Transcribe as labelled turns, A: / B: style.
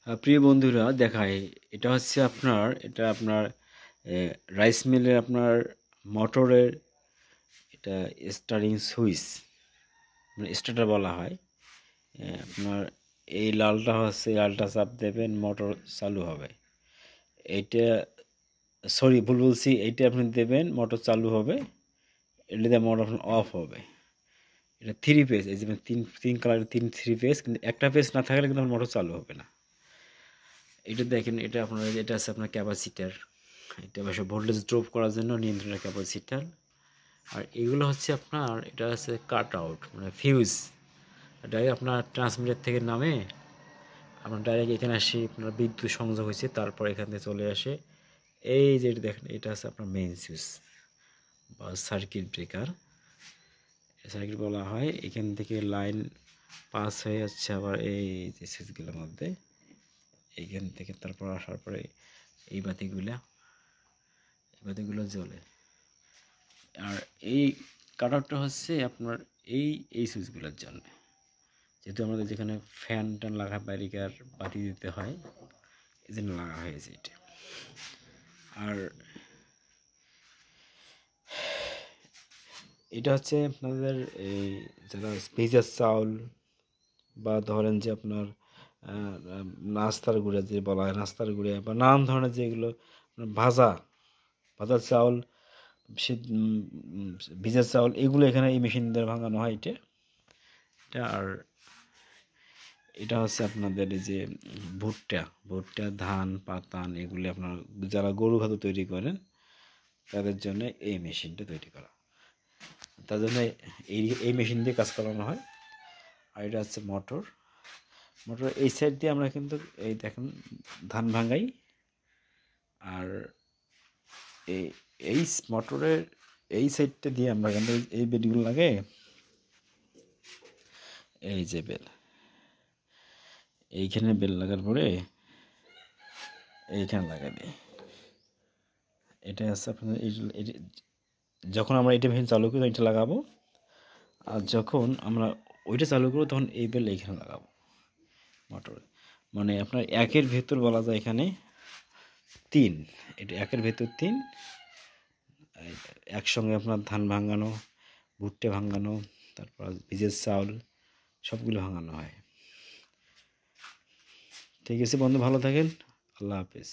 A: প্রিয় বন্ধুরা দেখায় এটা হচ্ছে আপনার রাইস মিলের আপনার মোটরের এটা স্টার্টিং সুইচ মানে স্টার্টার বলা হয়। আপনার এই লালটা চাপ দেবেন মোটর চালু হবে। এইটা সরি ভুল বলছি, এইটা আপনি দেবেন মোটর চালু হবে, এটা দিয়ে মোটর অফ হবে। এটা থ্রি পেজ, এই যে তিন তিন কালারের থ্রি পেজ, কিন্তু একটা পেজ না থাকলে কিন্তু মোটর চালু হবে না। এটা দেখেন, এটা এটা আছে আপনার ক্যাপাসিটার, এটা অবশ্য ভোল্টেজ ড্রপ করার জন্য নিয়ন্ত্রণের ক্যাপাসিটার। আর এগুলো হচ্ছে আপনার এটা আছে কাট আউট মানে ফিউজ, ডাইরেক্ট আপনার ট্রান্সমিটার থেকে নামে আপনার ডাইরেক্ট এখানে আসে আপনার বিদ্যুৎ সংযোগ হয়েছে, তারপর এখান থেকে চলে আসে এই যে দেখেন, এটা আছে আপনার মেইন সুইচ বা সার্কিট ব্রেকার, সার্কিট বলা হয়। এখান থেকে লাইন পাস হয়ে যাচ্ছে আবার এই যে সুইচগুলোর মধ্যে, এইখান থেকে তারপর আসার পরে এই বাতিগুলো জ্বলে। আর এই কাটআউটটা হচ্ছে আপনার এই সুইচগুলোর জন্য, যেহেতু আমাদের যেখানে ফ্যান ট্যান লাগা ব্যারিকার বাতি দিতে হয়, এই জন্য লাগা হয়েছে এটা। আর এটা হচ্ছে আপনাদের এই যারা ভেজা চাউল বা ধরেন যে আপনার নাস্তার গুঁড়া যে বলা হয়, নাস্তার গুঁড়া বা নানান ধরনের যেগুলো ভাজা ভাজা চাউল, সে ভিজা চাউল, এগুলো এখানে এই মেশিন দিয়ে ভাঙানো হয় এটা। আর এটা হচ্ছে আপনাদের এই যে ভুট্টা ধান পাতান, এগুলি আপনার যারা গরু খাদ্য তৈরি করেন তাদের জন্য এই মেশিনটা তৈরি করা, তার জন্য এই মেশিন দিয়ে কাজ করানো হয়। আর এটা হচ্ছে মোটর এই সাইড দিয়ে আমরা কিন্তু এই দেখেন ধান ভাঙাই। আর এই এই মোটরের এই সাইডটা দিয়ে আমরা কিন্তু এই বেলগুলো লাগে, এই যে বেল, এইখানে বেল লাগার পরে এইখানে লাগাই দিই। এটা হচ্ছে আপনার যখন আমরা এটা মেশিন চালু করি এটা লাগাবো, আর যখন আমরা ওইটা চালু করবো তখন এই বেল এইখানে লাগাবো মোটরে। মানে আপনার একের ভেতর বলা যায় এখানে তিন, এটা একের ভেতর তিন, একসঙ্গে আপনার ধান ভাঙানো, ভুট্টা ভাঙানো, তারপর ভিজের চাউল সবগুলো ভাঙানো হয়। ঠিক আছে বন্ধু, ভালো থাকেন, আল্লাহ হাফেজ।